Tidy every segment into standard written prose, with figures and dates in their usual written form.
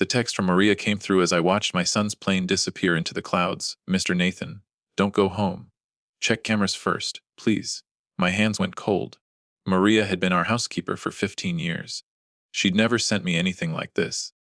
The text from Maria came through as I watched my son's plane disappear into the clouds. Mr. Nathan, don't go home. Check cameras first, please. My hands went cold. Maria had been our housekeeper for 15 years. She'd never sent me anything like this.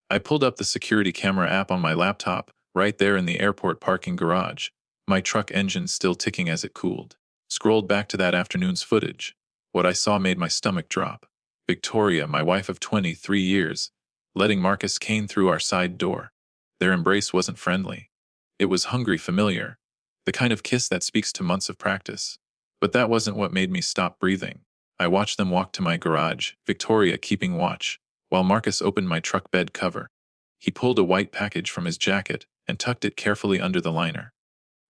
I pulled up the security camera app on my laptop, right there in the airport parking garage, my truck engine still ticking as it cooled. Scrolled back to that afternoon's footage. What I saw made my stomach drop. Victoria, my wife of 23 years, letting Marcus Kane through our side door. Their embrace wasn't friendly. It was hungry familiar, the kind of kiss that speaks to months of practice. But that wasn't what made me stop breathing. I watched them walk to my garage, Victoria keeping watch, while Marcus opened my truck bed cover. He pulled a white package from his jacket and tucked it carefully under the liner.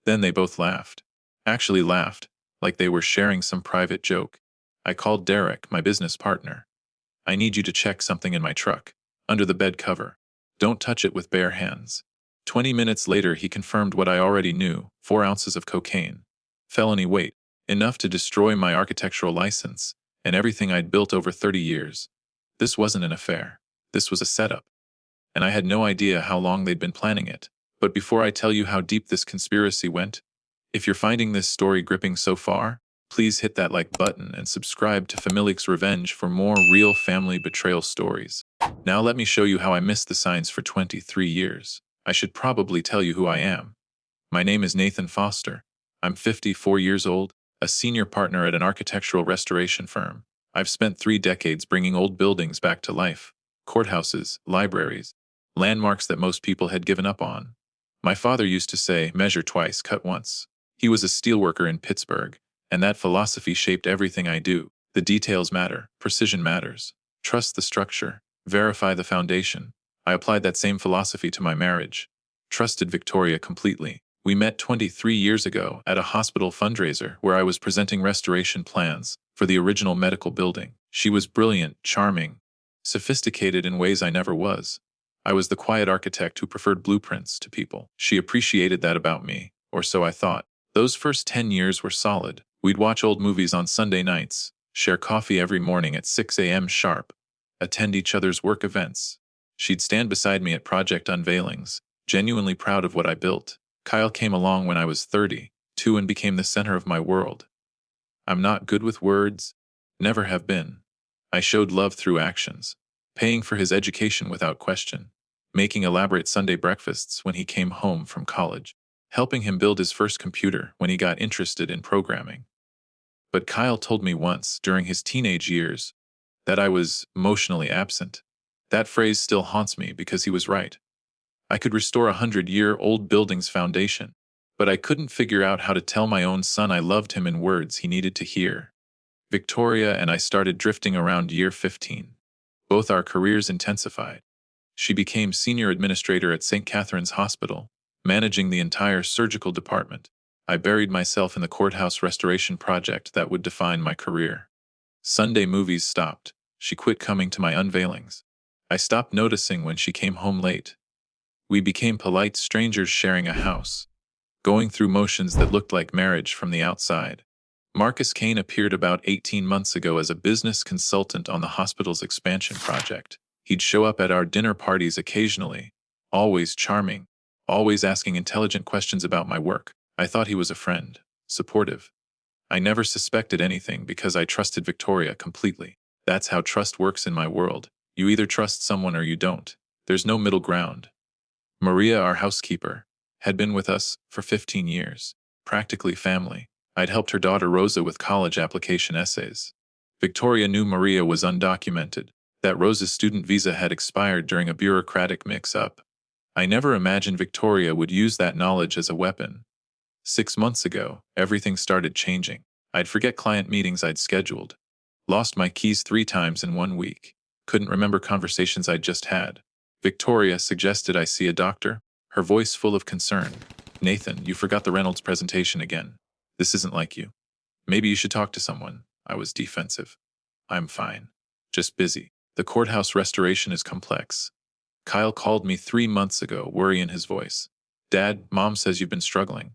Then they both laughed. Actually laughed, like they were sharing some private joke. I called Derek, my business partner. I need you to check something in my truck, under the bed cover. Don't touch it with bare hands. 20 minutes later he confirmed what I already knew, 4 ounces of cocaine. Felony weight, enough to destroy my architectural license, and everything I'd built over 30 years. This wasn't an affair. This was a setup. And I had no idea how long they'd been planning it. But before I tell you how deep this conspiracy went, if you're finding this story gripping so far, please hit that like button and subscribe to FamiliX Revenge for more real family betrayal stories. Now let me show you how I missed the signs for 23 years. I should probably tell you who I am. My name is Nathan Foster. I'm 54 years old, a senior partner at an architectural restoration firm. I've spent 3 decades bringing old buildings back to life. Courthouses, libraries, landmarks that most people had given up on. My father used to say, measure twice, cut once. He was a steelworker in Pittsburgh, and that philosophy shaped everything I do. The details matter, precision matters. Trust the structure, verify the foundation. I applied that same philosophy to my marriage. Trusted Victoria completely. We met 23 years ago at a hospital fundraiser where I was presenting restoration plans for the original medical building. She was brilliant, charming, sophisticated in ways I never was. I was the quiet architect who preferred blueprints to people. She appreciated that about me, or so I thought. Those first 10 years were solid. We'd watch old movies on Sunday nights, share coffee every morning at 6 a.m. sharp, attend each other's work events. She'd stand beside me at project unveilings, genuinely proud of what I built. Kyle came along when I was 32 and became the center of my world. I'm not good with words, never have been. I showed love through actions, paying for his education without question, making elaborate Sunday breakfasts when he came home from college, helping him build his first computer when he got interested in programming. But Kyle told me once, during his teenage years, that I was emotionally absent. That phrase still haunts me because he was right. I could restore a 100-year-old building's foundation, but I couldn't figure out how to tell my own son I loved him in words he needed to hear. Victoria and I started drifting around year 15. Both our careers intensified. She became senior administrator at St. Catherine's Hospital, managing the entire surgical department. I buried myself in the courthouse restoration project that would define my career. Sunday movies stopped. She quit coming to my unveilings. I stopped noticing when she came home late. We became polite strangers sharing a house, going through motions that looked like marriage from the outside. Marcus Kane appeared about 18 months ago as a business consultant on the hospital's expansion project. He'd show up at our dinner parties occasionally, always charming, always asking intelligent questions about my work. I thought he was a friend, supportive. I never suspected anything because I trusted Victoria completely. That's how trust works in my world. You either trust someone or you don't. There's no middle ground. Maria, our housekeeper, had been with us for 15 years, practically family. I'd helped her daughter Rosa with college application essays. Victoria knew Maria was undocumented, that Rosa's student visa had expired during a bureaucratic mix-up. I never imagined Victoria would use that knowledge as a weapon. 6 months ago, everything started changing. I'd forget client meetings I'd scheduled. Lost my keys 3 times in 1 week. Couldn't remember conversations I'd just had. Victoria suggested I see a doctor, her voice full of concern. Nathan, you forgot the Reynolds presentation again. This isn't like you. Maybe you should talk to someone. I was defensive. I'm fine. Just busy. The courthouse restoration is complex. Kyle called me 3 months ago, worry in his voice. Dad, Mom says you've been struggling.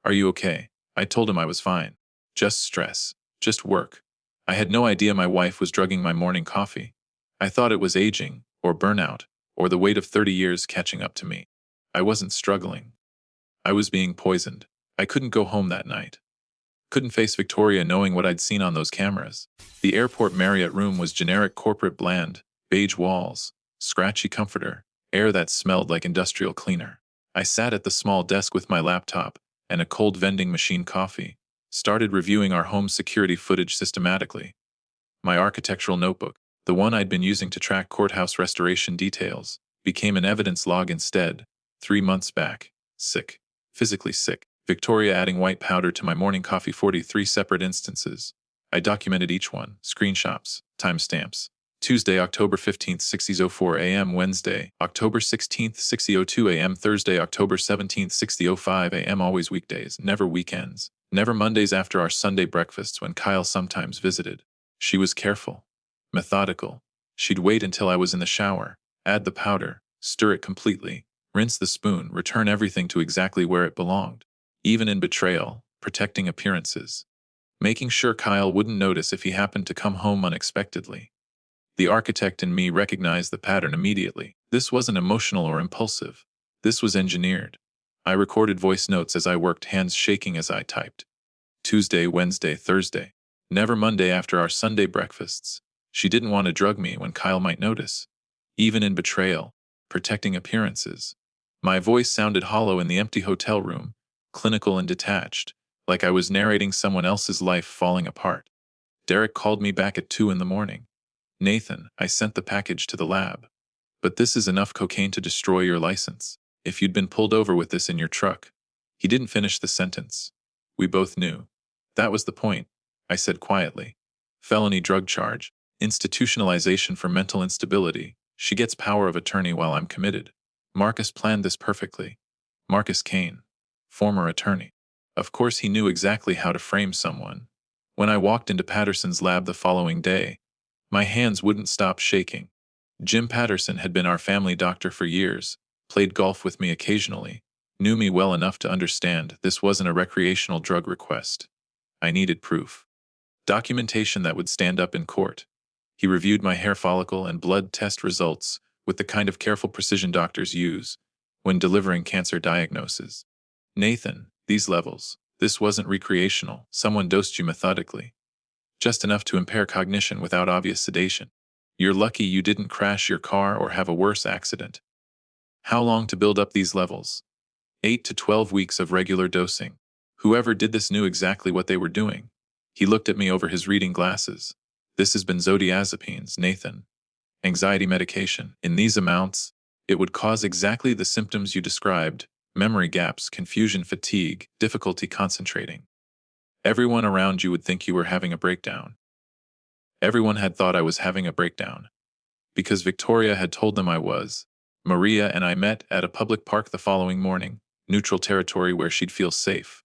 Are you okay? I told him I was fine. Just stress. Just work. I had no idea my wife was drugging my morning coffee. I thought it was aging, or burnout, or the weight of 30 years catching up to me. I wasn't struggling. I was being poisoned. I couldn't go home that night. Couldn't face Victoria knowing what I'd seen on those cameras. The airport Marriott room was generic corporate bland, beige walls, scratchy comforter, air that smelled like industrial cleaner. I sat at the small desk with my laptop and a cold vending machine coffee, started reviewing our home security footage systematically. My architectural notebook, the one I'd been using to track courthouse restoration details, became an evidence log instead. 3 months back. Sick. Physically sick. Victoria adding white powder to my morning coffee. 43 separate instances. I documented each one. Screenshots. Timestamps. Tuesday, October 15th, 6:04 a.m. Wednesday, October 16th, 6:02 a.m. Thursday, October 17th, 6:05 a.m. Always weekdays, never weekends. Never Mondays after our Sunday breakfasts when Kyle sometimes visited. She was careful. Methodical. She'd wait until I was in the shower, add the powder, stir it completely, rinse the spoon, return everything to exactly where it belonged. Even in Betrayal, protecting appearances. Making sure Kyle wouldn't notice if he happened to come home unexpectedly. The architect in me recognized the pattern immediately. This wasn't emotional or impulsive. This was engineered. I recorded voice notes as I worked, hands shaking as I typed. Tuesday, Wednesday, Thursday. Never Monday after our Sunday breakfasts. She didn't want to drug me when Kyle might notice. Even in Betrayal, protecting appearances. My voice sounded hollow in the empty hotel room, clinical and detached, like I was narrating someone else's life falling apart. Derek called me back at 2 in the morning. Nathan, I sent the package to the lab. But this is enough cocaine to destroy your license. If you'd been pulled over with this in your truck. He didn't finish the sentence. We both knew. That was the point, I said quietly. Felony drug charge, institutionalization for mental instability. She gets power of attorney while I'm committed. Marcus planned this perfectly. Marcus Kane, former attorney. Of course he knew exactly how to frame someone. When I walked into Patterson's lab the following day, my hands wouldn't stop shaking. Jim Patterson had been our family doctor for years, played golf with me occasionally, knew me well enough to understand this wasn't a recreational drug request. I needed proof. Documentation that would stand up in court. He reviewed my hair follicle and blood test results with the kind of careful precision doctors use when delivering cancer diagnoses. Nathan, these levels. This wasn't recreational. Someone dosed you methodically. Just enough to impair cognition without obvious sedation. You're lucky you didn't crash your car or have a worse accident. How long to build up these levels? 8 to 12 weeks of regular dosing. Whoever did this knew exactly what they were doing. He looked at me over his reading glasses. This is benzodiazepines, Nathan. Anxiety medication. In these amounts, it would cause exactly the symptoms you described: memory gaps, confusion, fatigue, difficulty concentrating. Everyone around you would think you were having a breakdown. Everyone had thought I was having a breakdown. Because Victoria had told them I was. Maria and I met at a public park the following morning, neutral territory where she'd feel safe.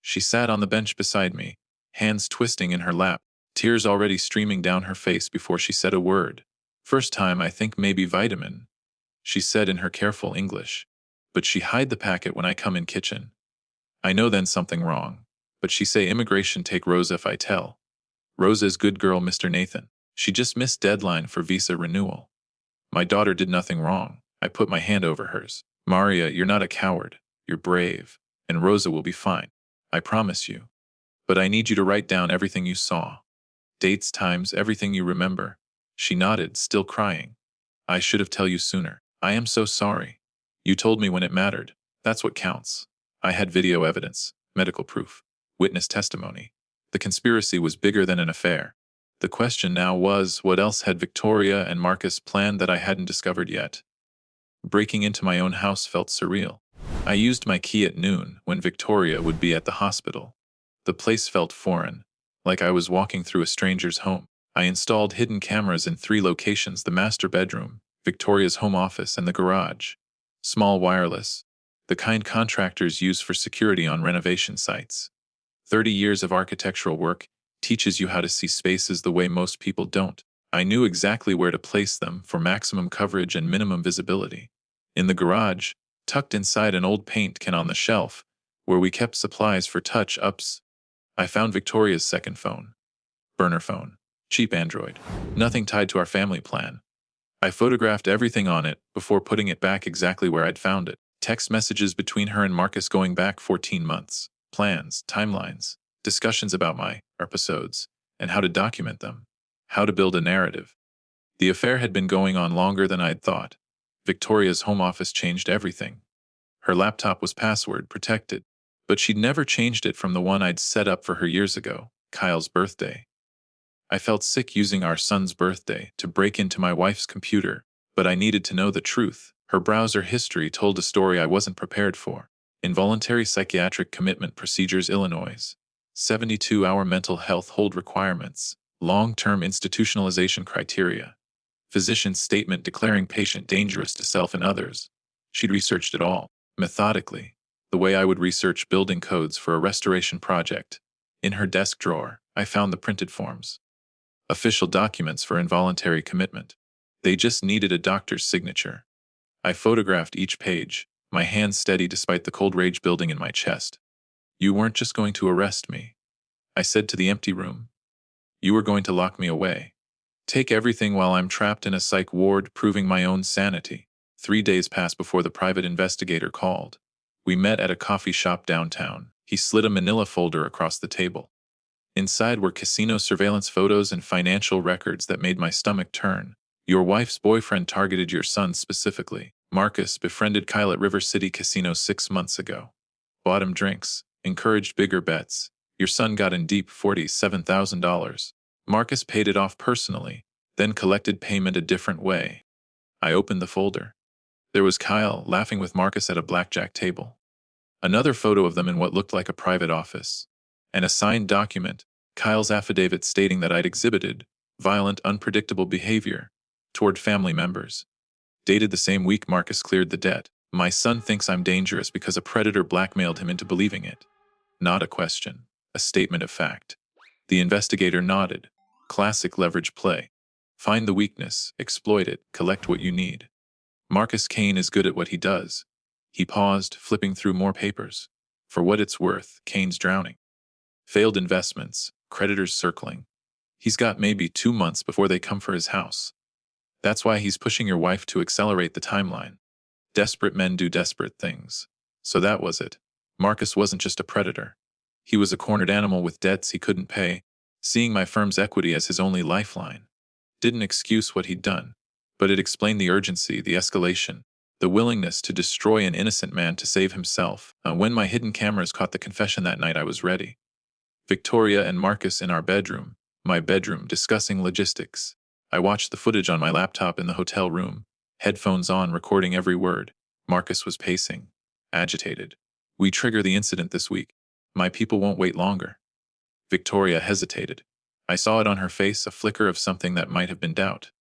She sat on the bench beside me, hands twisting in her lap, tears already streaming down her face before she said a word. First time I think maybe vitamin, she said in her careful English. But she hide the packet when I come in kitchen. I know then something wrong. But she say immigration take Rosa if I tell. Rosa's good girl, Mr. Nathan. She just missed deadline for visa renewal. My daughter did nothing wrong. I put my hand over hers. Maria, you're not a coward. You're brave. And Rosa will be fine. I promise you. But I need you to write down everything you saw. Dates, times, everything you remember. She nodded, still crying. I should have told you sooner. I am so sorry. You told me when it mattered. That's what counts. I had video evidence, medical proof, witness testimony. The conspiracy was bigger than an affair. The question now was, what else had Victoria and Marcus planned that I hadn't discovered yet? Breaking into my own house felt surreal. I used my key at noon when Victoria would be at the hospital. The place felt foreign, like I was walking through a stranger's home. I installed hidden cameras in 3 locations: the master bedroom, Victoria's home office, and the garage. Small wireless, the kind contractors use for security on renovation sites. 30 years of architectural work teaches you how to see spaces the way most people don't. I knew exactly where to place them for maximum coverage and minimum visibility. In the garage, tucked inside an old paint can on the shelf, where we kept supplies for touch-ups, I found Victoria's second phone. Burner phone. Cheap Android. Nothing tied to our family plan. I photographed everything on it before putting it back exactly where I'd found it. Text messages between her and Marcus going back 14 months, plans, timelines, discussions about my episodes, and how to document them, how to build a narrative. The affair had been going on longer than I'd thought. Victoria's home office changed everything. Her laptop was password protected, but she'd never changed it from the one I'd set up for her years ago, Kyle's birthday. I felt sick using our son's birthday to break into my wife's computer, but I needed to know the truth. Her browser history told a story I wasn't prepared for. Involuntary psychiatric commitment procedures, Illinois. 72-hour mental health hold requirements. Long-term institutionalization criteria. Physician's statement declaring patient dangerous to self and others. She'd researched it all, methodically, the way I would research building codes for a restoration project. In her desk drawer, I found the printed forms. Official documents for involuntary commitment. They just needed a doctor's signature. I photographed each page, my hands steady despite the cold rage building in my chest. You weren't just going to arrest me, I said to the empty room. You were going to lock me away. Take everything while I'm trapped in a psych ward proving my own sanity. 3 days passed before the private investigator called. We met at a coffee shop downtown. He slid a manila folder across the table. Inside were casino surveillance photos and financial records that made my stomach turn. Your wife's boyfriend targeted your son specifically. Marcus befriended Kyle at River City Casino 6 months ago. Bought him drinks, encouraged bigger bets. Your son got in deep, $47,000. Marcus paid it off personally, then collected payment a different way. I opened the folder. There was Kyle laughing with Marcus at a blackjack table. Another photo of them in what looked like a private office. And a signed document, Kyle's affidavit stating that I'd exhibited violent, unpredictable behavior toward family members. Dated the same week Marcus cleared the debt. My son thinks I'm dangerous because a predator blackmailed him into believing it. Not a question, a statement of fact. The investigator nodded. Classic leverage play. Find the weakness, exploit it, collect what you need. Marcus Kane is good at what he does. He paused, flipping through more papers. For what it's worth, Kane's drowning. Failed investments, creditors circling. He's got maybe 2 months before they come for his house. That's why he's pushing your wife to accelerate the timeline. Desperate men do desperate things. So that was it. Marcus wasn't just a predator. He was a cornered animal with debts he couldn't pay, seeing my firm's equity as his only lifeline. Didn't excuse what he'd done, but it explained the urgency, the escalation, the willingness to destroy an innocent man to save himself. When my hidden cameras caught the confession that night, I was ready. Victoria and Marcus in our bedroom, my bedroom, discussing logistics. I watched the footage on my laptop in the hotel room, headphones on, recording every word. Marcus was pacing, agitated. We trigger the incident this week. My people won't wait longer. Victoria hesitated. I saw it on her face, a flicker of something that might have been doubt.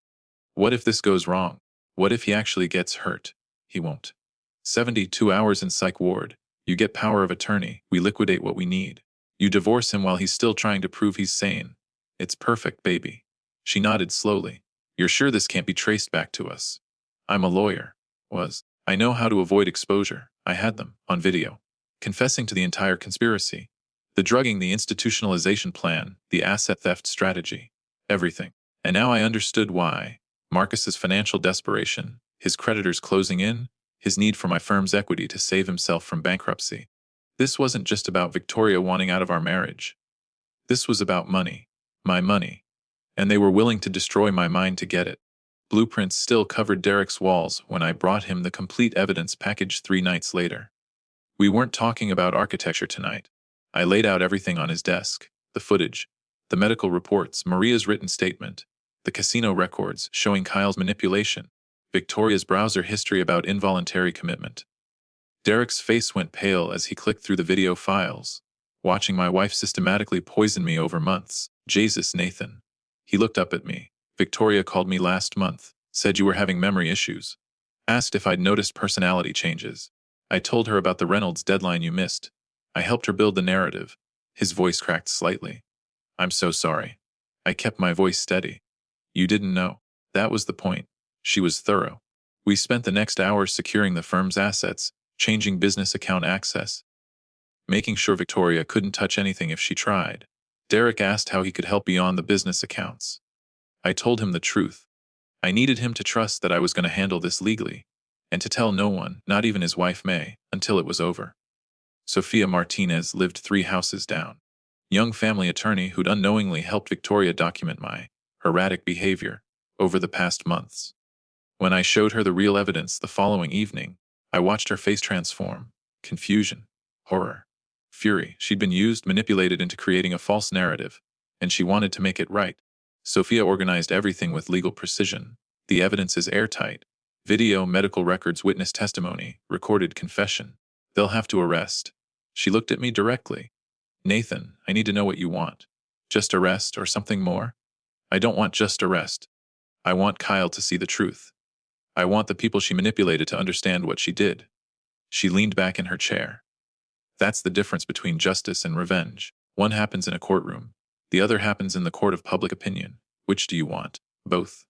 What if this goes wrong? What if he actually gets hurt? He won't. 72 hours in psych ward. You get power of attorney. We liquidate what we need. You divorce him while he's still trying to prove he's sane. It's perfect, baby. She nodded slowly. You're sure this can't be traced back to us? I'm a lawyer. I know how to avoid exposure. I had them, on video. Confessing to the entire conspiracy. The drugging, the institutionalization plan, the asset theft strategy. Everything. And now I understood why. Marcus's financial desperation, his creditors closing in, his need for my firm's equity to save himself from bankruptcy. This wasn't just about Victoria wanting out of our marriage. This was about money. My money. And they were willing to destroy my mind to get it. Blueprints still covered Derek's walls when I brought him the complete evidence package 3 nights later. We weren't talking about architecture tonight. I laid out everything on his desk. The footage, the medical reports, Maria's written statement, the casino records showing Kyle's manipulation, Victoria's browser history about involuntary commitment. Derek's face went pale as he clicked through the video files, watching my wife systematically poison me over months. Jesus, Nathan. He looked up at me. Victoria called me last month, said you were having memory issues. Asked if I'd noticed personality changes. I told her about the Reynolds deadline you missed. I helped her build the narrative. His voice cracked slightly. I'm so sorry. I kept my voice steady. You didn't know. That was the point. She was thorough. We spent the next hour securing the firm's assets, changing business account access, making sure Victoria couldn't touch anything if she tried. Derek asked how he could help beyond the business accounts. I told him the truth. I needed him to trust that I was going to handle this legally, and to tell no one, not even his wife May, until it was over. Sofia Martinez lived 3 houses down. Young family attorney who'd unknowingly helped Victoria document my erratic behavior over the past months. When I showed her the real evidence the following evening, I watched her face transform. Confusion, horror, fury. She'd been manipulated into creating a false narrative, and she wanted to make it right. Sophia organized everything with legal precision. The evidence is airtight. Video, medical records, witness testimony, recorded confession. They'll have to arrest. She looked at me directly. Nathan, I need to know what you want. Just arrest or something more? I don't want just arrest. I want Kyle to see the truth. I want the people she manipulated to understand what she did. She leaned back in her chair. That's the difference between justice and revenge. One happens in a courtroom. The other happens in the court of public opinion. Which do you want? Both.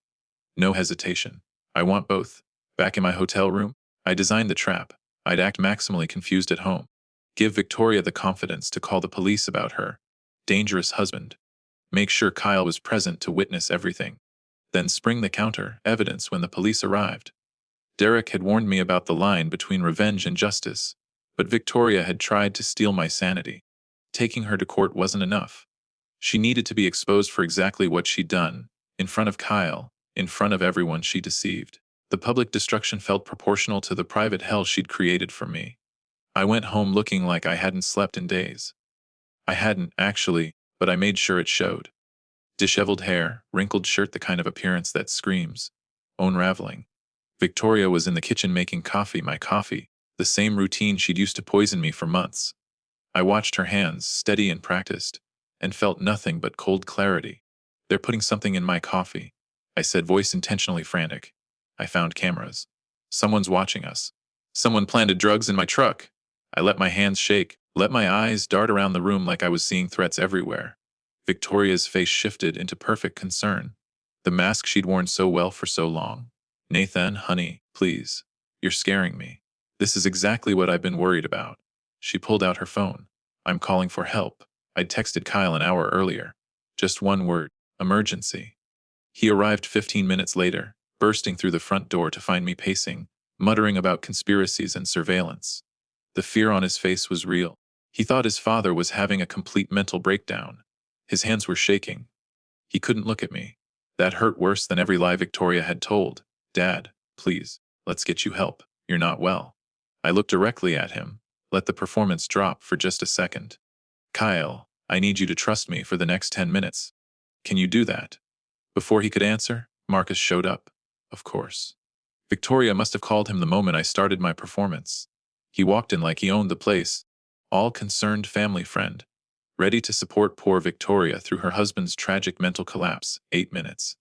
No hesitation. I want both. Back in my hotel room, I designed the trap. I'd act maximally confused at home. Give Victoria the confidence to call the police about her dangerous husband. Make sure Kyle was present to witness everything. Then spring the counter evidence when the police arrived. Derek had warned me about the line between revenge and justice, but Victoria had tried to steal my sanity. Taking her to court wasn't enough. She needed to be exposed for exactly what she'd done, in front of Kyle, in front of everyone she deceived. The public destruction felt proportional to the private hell she'd created for me. I went home looking like I hadn't slept in days. I hadn't, actually, but I made sure it showed. Disheveled hair, wrinkled shirt, the kind of appearance that screams unraveling. Victoria was in the kitchen making coffee, my coffee, the same routine she'd used to poison me for months. I watched her hands, steady and practiced, and felt nothing but cold clarity. They're putting something in my coffee, I said, voice intentionally frantic. I found cameras. Someone's watching us. Someone planted drugs in my truck. I let my hands shake, let my eyes dart around the room like I was seeing threats everywhere. Victoria's face shifted into perfect concern. The mask she'd worn so well for so long. Nathan, honey, please. You're scaring me. This is exactly what I've been worried about. She pulled out her phone. I'm calling for help. I'd texted Kyle an hour earlier. Just one word. Emergency. He arrived 15 minutes later, bursting through the front door to find me pacing, muttering about conspiracies and surveillance. The fear on his face was real. He thought his father was having a complete mental breakdown. His hands were shaking. He couldn't look at me. That hurt worse than every lie Victoria had told. Dad, please, let's get you help. You're not well. I looked directly at him, let the performance drop for just a second. Kyle, I need you to trust me for the next 10 minutes. Can you do that? Before he could answer, Marcus showed up. Of course. Victoria must have called him the moment I started my performance. He walked in like he owned the place, all concerned family friend, ready to support poor Victoria through her husband's tragic mental collapse. 8 minutes.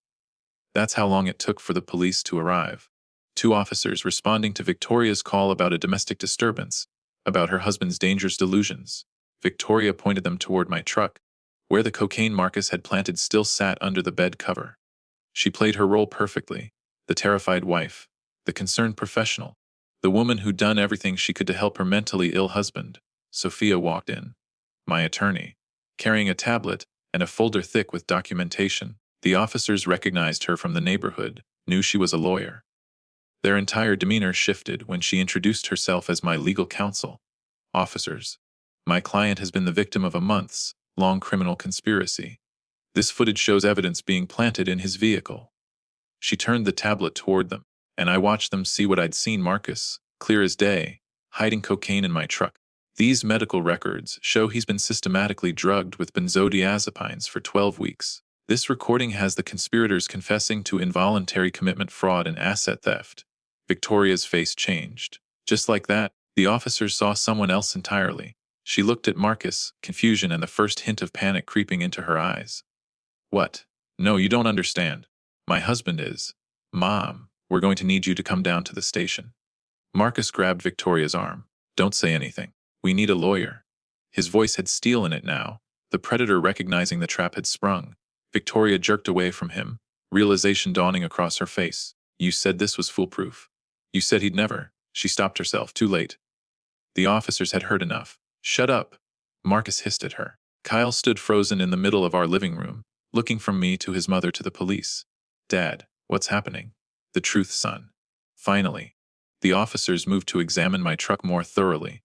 That's how long it took for the police to arrive. 2 officers responding to Victoria's call about a domestic disturbance, about her husband's dangerous delusions. Victoria pointed them toward my truck, where the cocaine Marcus had planted still sat under the bed cover. She played her role perfectly, the terrified wife, the concerned professional, the woman who'd done everything she could to help her mentally ill husband. Sophia walked in. My attorney, carrying a tablet and a folder thick with documentation. The officers recognized her from the neighborhood, knew she was a lawyer. Their entire demeanor shifted when she introduced herself as my legal counsel. Officers, my client has been the victim of a months-long criminal conspiracy. This footage shows evidence being planted in his vehicle. She turned the tablet toward them, and I watched them see what I'd seen Marcus, clear as day, hiding cocaine in my truck. These medical records show he's been systematically drugged with benzodiazepines for 12 weeks. This recording has the conspirators confessing to involuntary commitment, fraud, and asset theft. Victoria's face changed. Just like that, the officers saw someone else entirely. She looked at Marcus, confusion and the first hint of panic creeping into her eyes. What? No, you don't understand. My husband is. Mom, we're going to need you to come down to the station. Marcus grabbed Victoria's arm. Don't say anything. We need a lawyer. His voice had steel in it now. The predator recognizing the trap had sprung. Victoria jerked away from him, realization dawning across her face. You said this was foolproof. You said he'd never. She stopped herself, too late. The officers had heard enough. Shut up. Marcus hissed at her. Kyle stood frozen in the middle of our living room, looking from me to his mother to the police. Dad, What's happening? The truth, son. Finally. The officers moved to examine my truck more thoroughly.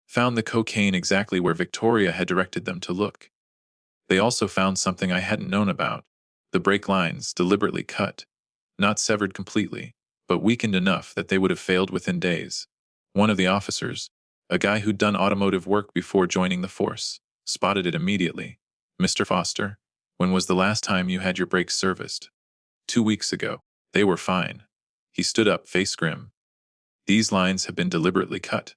Found the cocaine exactly where Victoria had directed them to look. They also found something I hadn't known about. The brake lines, deliberately cut. Not severed completely, but weakened enough that they would have failed within days. One of the officers, a guy who'd done automotive work before joining the force, spotted it immediately. Mr. Foster, when was the last time you had your brakes serviced? 2 weeks ago. They were fine. He stood up, face grim. These lines have been deliberately cut.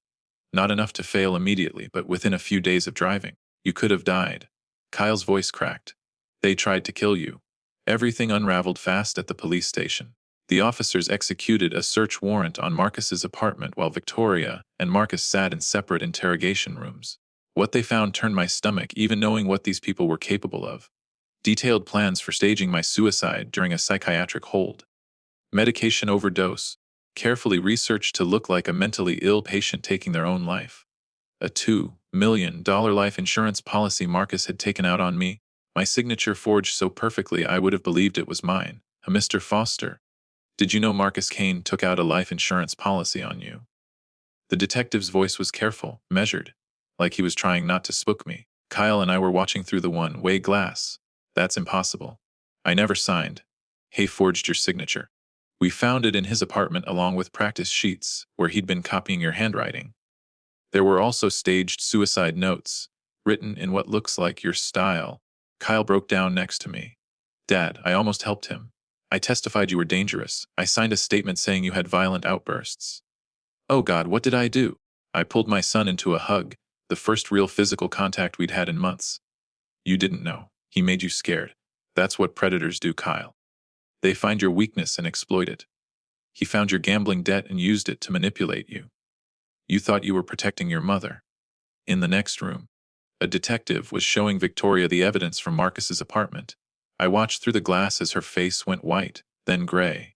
Not enough to fail immediately, but within a few days of driving, you could have died. Kyle's voice cracked. They tried to kill you. Everything unraveled fast at the police station. The officers executed a search warrant on Marcus's apartment while Victoria and Marcus sat in separate interrogation rooms. What they found turned my stomach, even knowing what these people were capable of. Detailed plans for staging my suicide during a psychiatric hold. Medication overdose, carefully researched to look like a mentally ill patient taking their own life. A $2 million life insurance policy Marcus had taken out on me, my signature forged so perfectly I would have believed it was mine. Mr. Foster, did you know Marcus Kane took out a life insurance policy on you? The detective's voice was careful, measured, like he was trying not to spook me. Kyle and I were watching through the one-way glass. That's impossible. I never signed. He forged your signature. We found it in his apartment along with practice sheets where he'd been copying your handwriting. There were also staged suicide notes, written in what looks like your style. Kyle broke down next to me. Dad, I almost helped him. I testified you were dangerous. I signed a statement saying you had violent outbursts. Oh God, what did I do? I pulled my son into a hug, the first real physical contact we'd had in months. You didn't know. He made you scared. That's what predators do, Kyle. They find your weakness and exploit it. He found your gambling debt and used it to manipulate you. You thought you were protecting your mother. In the next room, a detective was showing Victoria the evidence from Marcus's apartment. I watched through the glass as her face went white, then gray.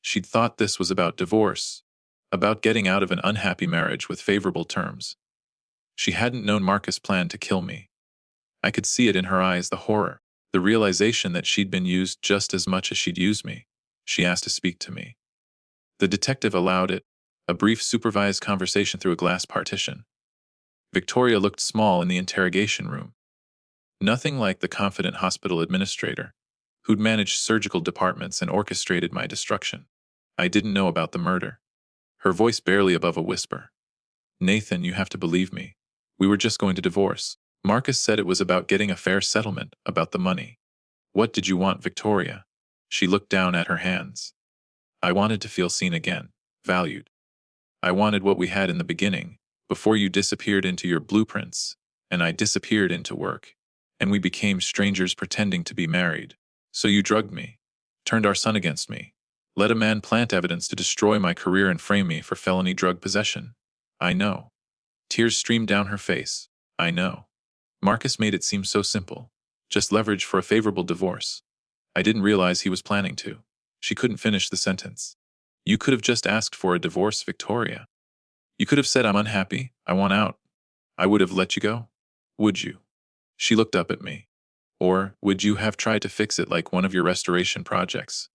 She'd thought this was about divorce, about getting out of an unhappy marriage with favorable terms. She hadn't known Marcus planned to kill me. I could see it in her eyes, the horror, the realization that she'd been used just as much as she'd used me. She asked to speak to me. The detective allowed it, a brief supervised conversation through a glass partition. Victoria looked small in the interrogation room. Nothing like the confident hospital administrator, who'd managed surgical departments and orchestrated my destruction. I didn't know about the murder. Her voice barely above a whisper. Nathan, you have to believe me. We were just going to divorce. Marcus said it was about getting a fair settlement, about the money. What did you want, Victoria? She looked down at her hands. I wanted to feel seen again, valued. I wanted what we had in the beginning, before you disappeared into your blueprints, and I disappeared into work, and we became strangers pretending to be married. So you drugged me, turned our son against me, let a man plant evidence to destroy my career and frame me for felony drug possession. I know. Tears streamed down her face. I know. Marcus made it seem so simple. Just leverage for a favorable divorce. I didn't realize he was planning to. She couldn't finish the sentence. You could have just asked for a divorce, Victoria. You could have said, I'm unhappy, I want out. I would have let you go. Would you? She looked up at me. Or would you have tried to fix it like one of your restoration projects?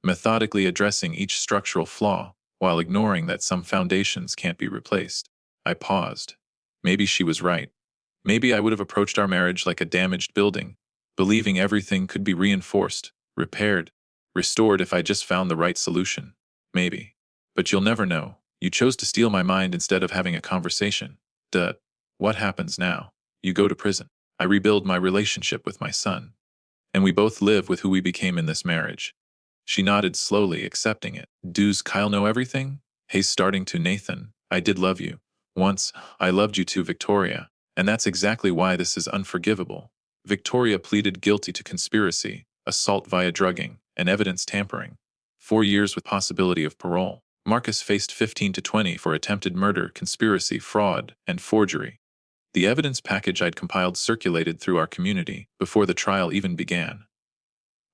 Methodically addressing each structural flaw, while ignoring that some foundations can't be replaced. I paused. Maybe she was right. Maybe I would have approached our marriage like a damaged building, believing everything could be reinforced, repaired, restored if I just found the right solution. Maybe. But you'll never know. You chose to steal my mind instead of having a conversation. Duh. What happens now? You go to prison. I rebuild my relationship with my son. And we both live with who we became in this marriage. She nodded slowly, accepting it. Does Kyle know everything? He's starting to. Nathan, I did love you. Once, I loved you too, Victoria. And that's exactly why this is unforgivable. Victoria pleaded guilty to conspiracy, assault via drugging, and evidence tampering. 4 years with possibility of parole. Marcus faced 15 to 20 for attempted murder, conspiracy, fraud, and forgery. The evidence package I'd compiled circulated through our community before the trial even began.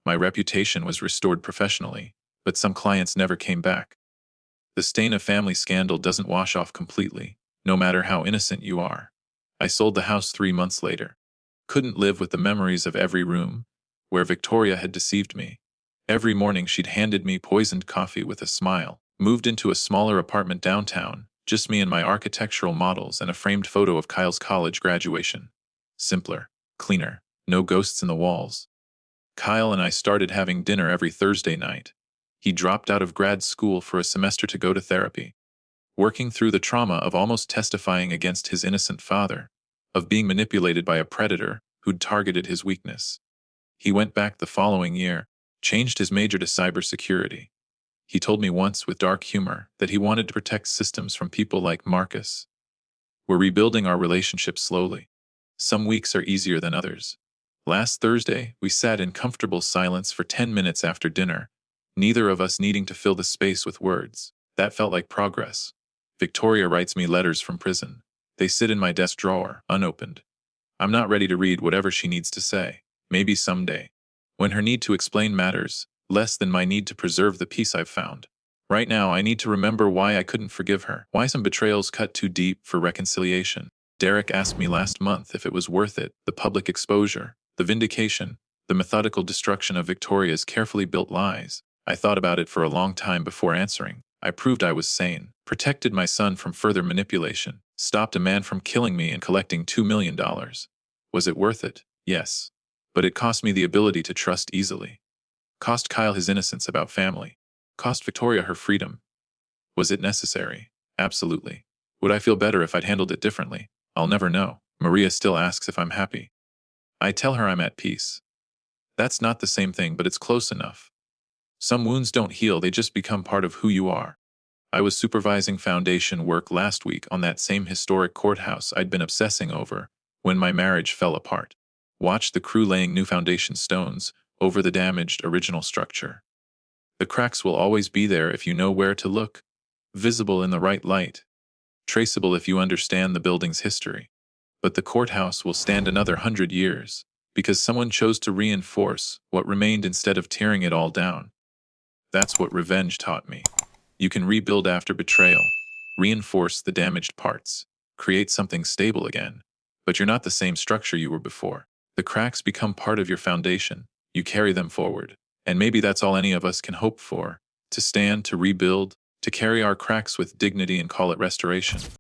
My reputation was restored professionally, but some clients never came back. The stain of family scandal doesn't wash off completely, no matter how innocent you are. I sold the house 3 months later. Couldn't live with the memories of every room, where Victoria had deceived me. Every morning she'd handed me poisoned coffee with a smile. Moved into a smaller apartment downtown, just me and my architectural models and a framed photo of Kyle's college graduation. Simpler, cleaner, no ghosts in the walls. Kyle and I started having dinner every Thursday night. He dropped out of grad school for a semester to go to therapy, working through the trauma of almost testifying against his innocent father, of being manipulated by a predator who'd targeted his weakness. He went back the following year, changed his major to cybersecurity. He told me once with dark humor that he wanted to protect systems from people like Marcus. We're rebuilding our relationship slowly. Some weeks are easier than others. Last Thursday, we sat in comfortable silence for 10 minutes after dinner, neither of us needing to fill the space with words. That felt like progress. Victoria writes me letters from prison. They sit in my desk drawer, unopened. I'm not ready to read whatever she needs to say. Maybe someday. When her need to explain matters, less than my need to preserve the peace I've found. Right now, I need to remember why I couldn't forgive her, why some betrayals cut too deep for reconciliation. Derek asked me last month if it was worth it, the public exposure, the vindication, the methodical destruction of Victoria's carefully built lies. I thought about it for a long time before answering. I proved I was sane, protected my son from further manipulation, stopped a man from killing me and collecting $2 million. Was it worth it? Yes. But it cost me the ability to trust easily. Cost Kyle his innocence about family. Cost Victoria her freedom. Was it necessary? Absolutely. Would I feel better if I'd handled it differently? I'll never know. Maria still asks if I'm happy. I tell her I'm at peace. That's not the same thing, but it's close enough. Some wounds don't heal, they just become part of who you are. I was supervising foundation work last week on that same historic courthouse I'd been obsessing over when my marriage fell apart. Watched the crew laying new foundation stones over the damaged original structure. The cracks will always be there if you know where to look, visible in the right light, traceable if you understand the building's history. But the courthouse will stand another 100 years, because someone chose to reinforce what remained instead of tearing it all down. That's what revenge taught me. You can rebuild after betrayal, reinforce the damaged parts, create something stable again, but you're not the same structure you were before. The cracks become part of your foundation, you carry them forward, and maybe that's all any of us can hope for, to stand, to rebuild, to carry our cracks with dignity and call it restoration.